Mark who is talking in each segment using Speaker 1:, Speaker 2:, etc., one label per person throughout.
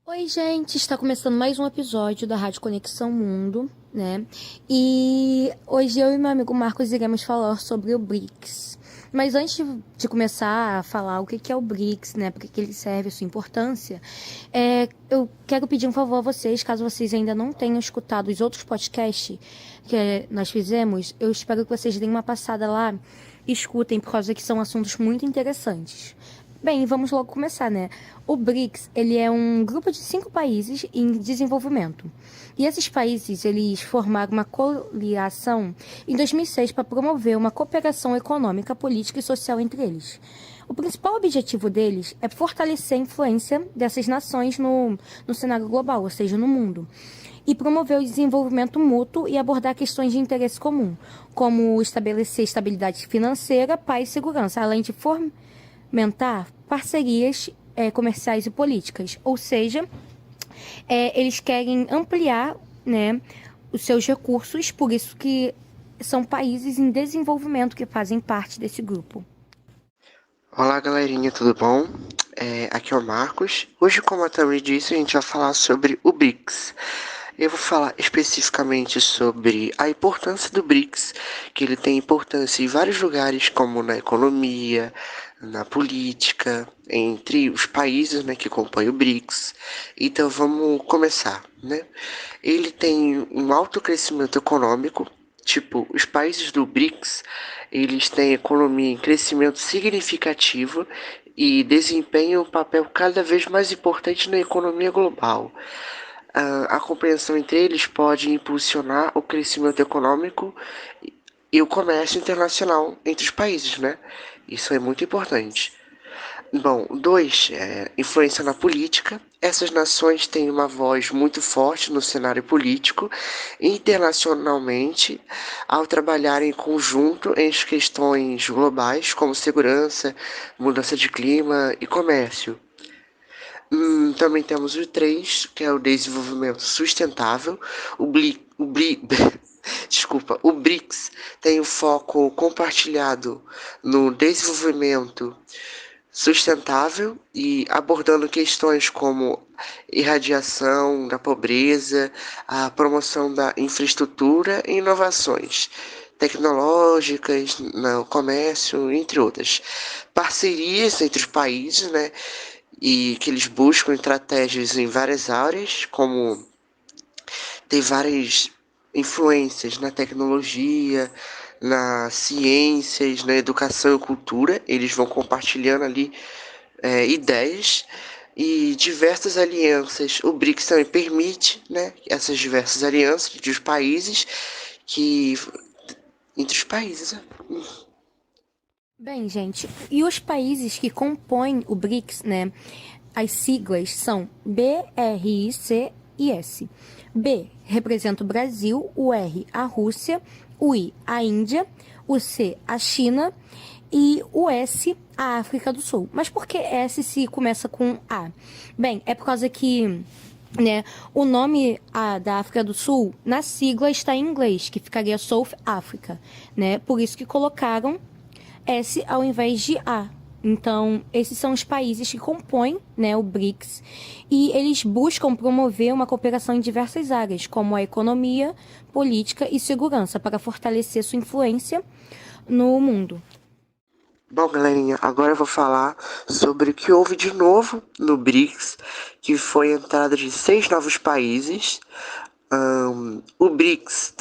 Speaker 1: Oi, gente, está começando mais um episódio da Rádio Conexão Mundo, né? E hoje eu e meu amigo Marcos iremos falar sobre o BRICS. Mas antes de começar a falar o que é o BRICS, né? Para que ele serve, a sua importância, eu quero pedir um favor a vocês, caso vocês ainda não tenham escutado os outros podcasts que nós fizemos, eu espero que vocês deem uma passada lá e escutem, por causa que são assuntos muito interessantes. Bem, vamos logo começar, né? O BRICS, ele é um grupo de 5 países em desenvolvimento. E esses países, eles formaram uma coligação em 2006 para promover uma cooperação econômica, política e social entre eles. O principal objetivo deles é fortalecer a influência dessas nações no cenário global, ou seja, no mundo, e promover o desenvolvimento mútuo e abordar questões de interesse comum, como estabelecer estabilidade financeira, paz e segurança, além de fomentar parcerias comerciais e políticas. Ou seja, eles querem ampliar, né, os seus recursos, por isso que são países em desenvolvimento que fazem parte desse grupo.
Speaker 2: Olá, galerinha, tudo bom? Aqui é o Marcos. Hoje, como a Tammy disse, a gente vai falar sobre o BRICS. Eu vou falar especificamente sobre a importância do BRICS, que ele tem importância em vários lugares, como na economia, na política, entre os países, né, que compõem o BRICS. Então, vamos começar, né? Ele tem um alto crescimento econômico. Tipo, os países do BRICS, eles têm economia em crescimento significativo e desempenham um papel cada vez mais importante na economia global. A compreensão entre eles pode impulsionar o crescimento econômico e o comércio internacional entre os países, né? Isso é muito importante. Bom, dois, influência na política. Essas nações têm uma voz muito forte no cenário político internacionalmente ao trabalhar em conjunto em questões globais como segurança, mudança de clima e comércio. Também temos o 3, que é o desenvolvimento sustentável. Desculpa, o BRICS tem o foco compartilhado no desenvolvimento sustentável e abordando questões como irradiação da pobreza, a promoção da infraestrutura e inovações tecnológicas no comércio, entre outras. Parcerias entre os países, né? E que eles buscam estratégias em várias áreas, como ter várias influências na tecnologia, nas ciências, na educação e cultura. Eles vão compartilhando ali ideias e diversas alianças. O BRICS também permite, né, essas diversas alianças entre os países que entre os países. Né?
Speaker 1: Bem, gente, e os países que compõem o BRICS, né? As siglas são BRIC e S. B representa o Brasil, o R a Rússia, o I a Índia, o C a China e o S a África do Sul. Mas por que S se começa com A? Bem, é por causa que, né, o nome da África do Sul na sigla está em inglês, que ficaria South Africa, né? Por isso que colocaram S ao invés de A. Então, esses são os países que compõem, né, o BRICS, e eles buscam promover uma cooperação em diversas áreas, como a economia, política e segurança, para fortalecer sua influência no mundo.
Speaker 2: Bom, galerinha, agora eu vou falar sobre o que houve de novo no BRICS, que foi a entrada de 6 novos países. O BRICS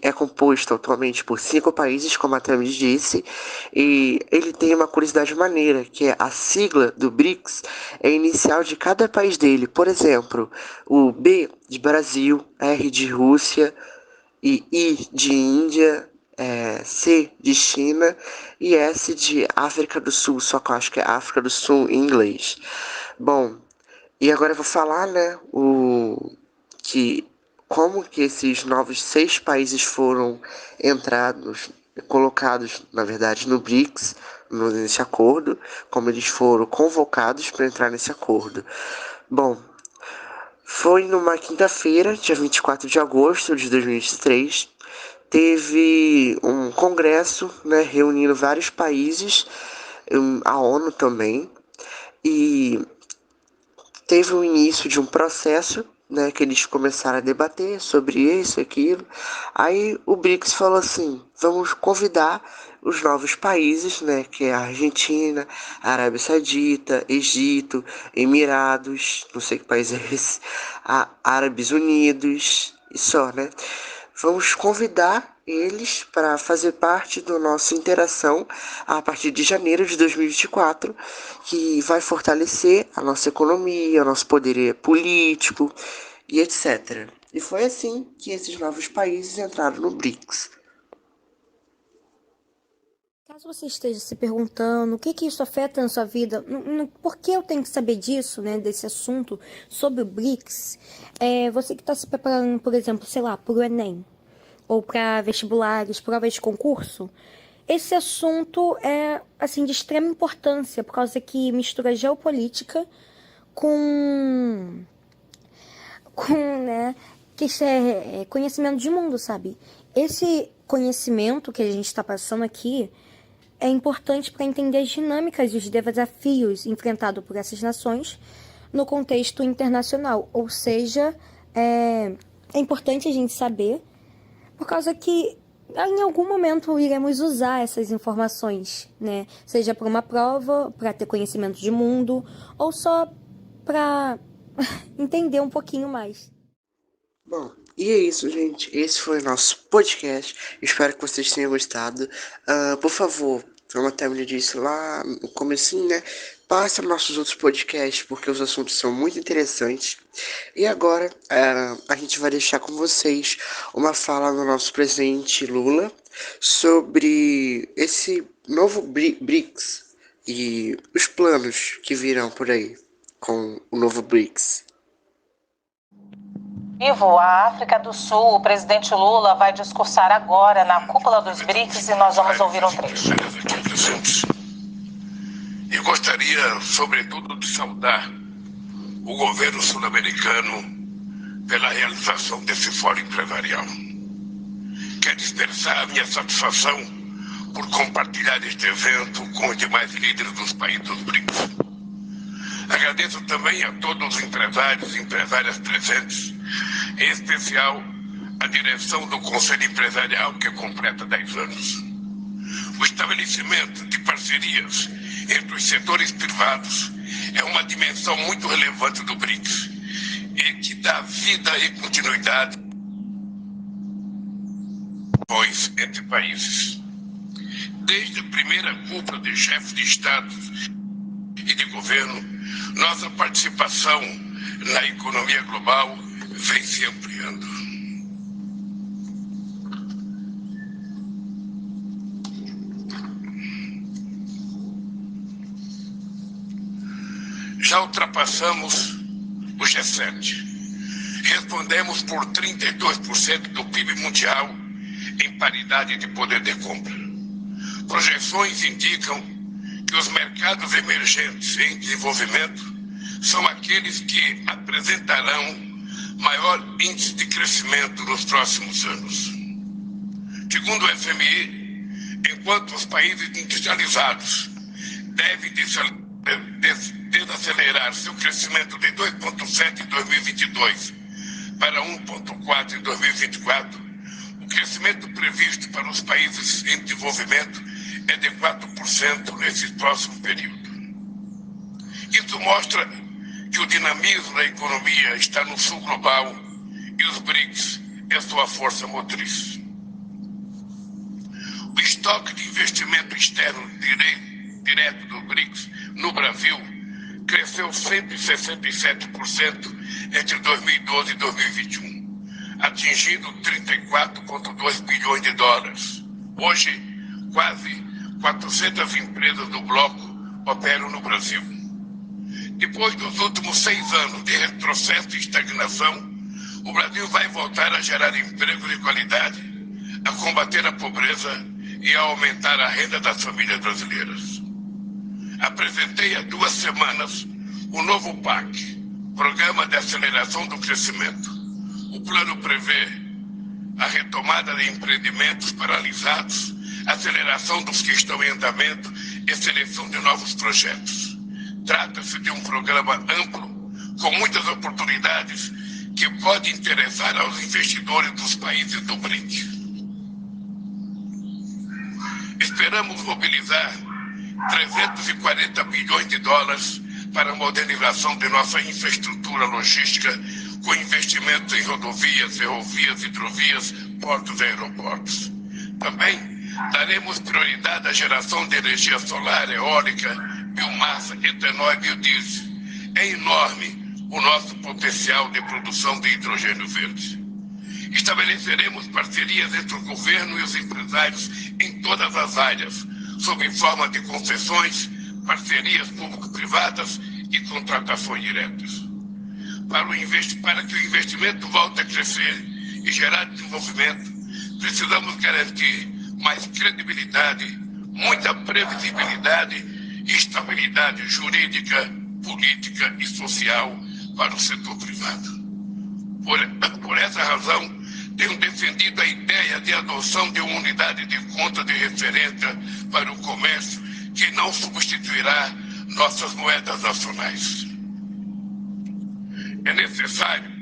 Speaker 2: é composto atualmente por 5 países, como a Tami disse, e ele tem uma curiosidade maneira, que é a sigla do BRICS é inicial de cada país dele. Por exemplo, o B de Brasil, R de Rússia, e I de Índia, C de China e S de África do Sul, só que eu acho que é África do Sul em inglês. Bom, e agora eu vou falar, né, que como que esses novos 6 países foram entrados, colocados, na verdade, no BRICS, nesse acordo, como eles foram convocados para entrar nesse acordo. Bom, foi numa quinta-feira, dia 24 de agosto de 2023, teve um congresso, né, reunindo vários países, a ONU também, e teve o início de um processo, né, que eles começaram a debater sobre isso e aquilo. Aí o BRICS falou assim: vamos convidar os novos países, né, que é a Argentina, a Arábia Saudita, Egito, Emirados, não sei que país é esse, Árabes Unidos, e só, né? Vamos convidar eles para fazer parte da nossa interação a partir de janeiro de 2024, que vai fortalecer a nossa economia, o nosso poder político e etc. E foi assim que esses novos países entraram no BRICS.
Speaker 1: Caso você esteja se perguntando o que isso afeta na sua vida, por que eu tenho que saber disso, né, desse assunto sobre o BRICS, você que está se preparando, por exemplo, sei lá, para o Enem, ou para vestibulares, provas de concurso, esse assunto é, assim, de extrema importância, por causa que mistura geopolítica com, né, que isso é conhecimento de mundo, sabe? Esse conhecimento que a gente está passando aqui é importante para entender as dinâmicas e os desafios enfrentados por essas nações no contexto internacional. Ou seja, é importante a gente saber, por causa que em algum momento iremos usar essas informações, né? Seja para uma prova, para ter conhecimento de mundo, ou só para entender um pouquinho mais.
Speaker 2: Bom, e é isso, gente. Esse foi o nosso podcast. Espero que vocês tenham gostado. Por favor, como a Thamila disse lá no comecinho, né? Passa nossos outros podcasts, porque os assuntos são muito interessantes. E agora, a gente vai deixar com vocês uma fala do nosso presidente Lula sobre esse novo BRICS e os planos que virão por aí com o novo BRICS.
Speaker 3: Vivo, a África do Sul, o presidente Lula vai discursar agora na cúpula dos BRICS e nós vamos ouvir um trecho.
Speaker 4: E gostaria, sobretudo, de saudar o governo sul-americano pela realização desse fórum empresarial. Quero expressar a minha satisfação por compartilhar este evento com os demais líderes dos países dos BRICS. Agradeço também a todos os empresários e empresárias presentes, em especial a direção do Conselho Empresarial, que completa 10 anos. O estabelecimento de parcerias entre os setores privados é uma dimensão muito relevante do BRICS e que dá vida e continuidade entre países. Desde a primeira cúpula de chefes de Estado e de governo, nossa participação na economia global vem se ampliando. Já ultrapassamos o G7. Respondemos por 32% do PIB mundial em paridade de poder de compra. Projeções indicam que os mercados emergentes em desenvolvimento são aqueles que apresentarão maior índice de crescimento nos próximos anos. Segundo o FMI, enquanto os países industrializados devem desacelerar seu crescimento de 2,7% em 2022 para 1,4% em 2024, o crescimento previsto para os países em desenvolvimento é de 4% nesse próximo período. Isso mostra que o dinamismo da economia está no sul global e os BRICS é sua força motriz. O estoque de investimento externo direto do BRICS no Brasil cresceu 167% entre 2012 e 2021, atingindo 34,2 bilhões de dólares. Hoje, quase 400 empresas do bloco operam no Brasil. Depois dos últimos 6 anos de retrocesso e estagnação, o Brasil vai voltar a gerar empregos de qualidade, a combater a pobreza e a aumentar a renda das famílias brasileiras. Apresentei há 2 semanas o novo PAC, Programa de Aceleração do Crescimento. O plano prevê a retomada de empreendimentos paralisados, aceleração dos que estão em andamento e seleção de novos projetos. Trata-se de um programa amplo, com muitas oportunidades que podem interessar aos investidores dos países do BRIC. Esperamos mobilizar 340 bilhões de dólares para a modernização de nossa infraestrutura logística, com investimentos em rodovias, ferrovias, hidrovias, portos e aeroportos. Também daremos prioridade à geração de energia solar, eólica, biomassa, etanol e biodiesel. É enorme o nosso potencial de produção de hidrogênio verde. Estabeleceremos parcerias entre o governo e os empresários em todas as áreas, sob forma de concessões, parcerias público-privadas e contratações diretas. Para que o investimento volte a crescer e gerar desenvolvimento, precisamos garantir mais credibilidade, muita previsibilidade e estabilidade jurídica, política e social para o setor privado. Por essa razão, tenho defendido a ideia de adoção de uma unidade de conta de referência para o comércio que não substituirá nossas moedas nacionais. É necessário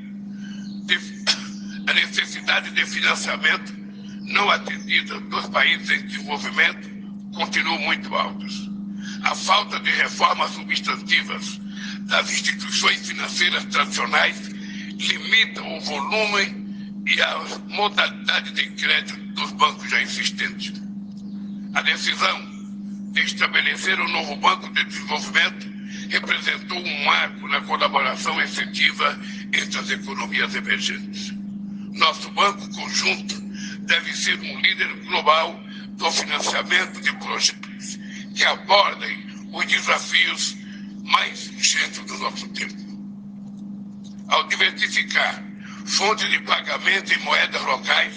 Speaker 4: a necessidade de financiamento não atendida dos países em desenvolvimento continua muito altas. A falta de reformas substantivas das instituições financeiras tradicionais limita o volume e a modalidade de crédito dos bancos já existentes. A decisão de estabelecer um novo Banco de Desenvolvimento representou um marco na colaboração efetiva entre as economias emergentes. Nosso banco conjunto deve ser um líder global do financiamento de projetos que abordem os desafios mais urgentes do nosso tempo. Ao diversificar fontes de pagamento em moedas locais,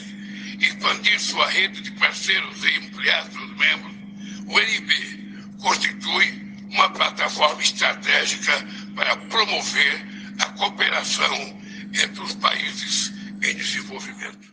Speaker 4: expandir sua rede de parceiros e ampliar seus membros, o NB constitui uma plataforma estratégica para promover a cooperação entre os países em desenvolvimento.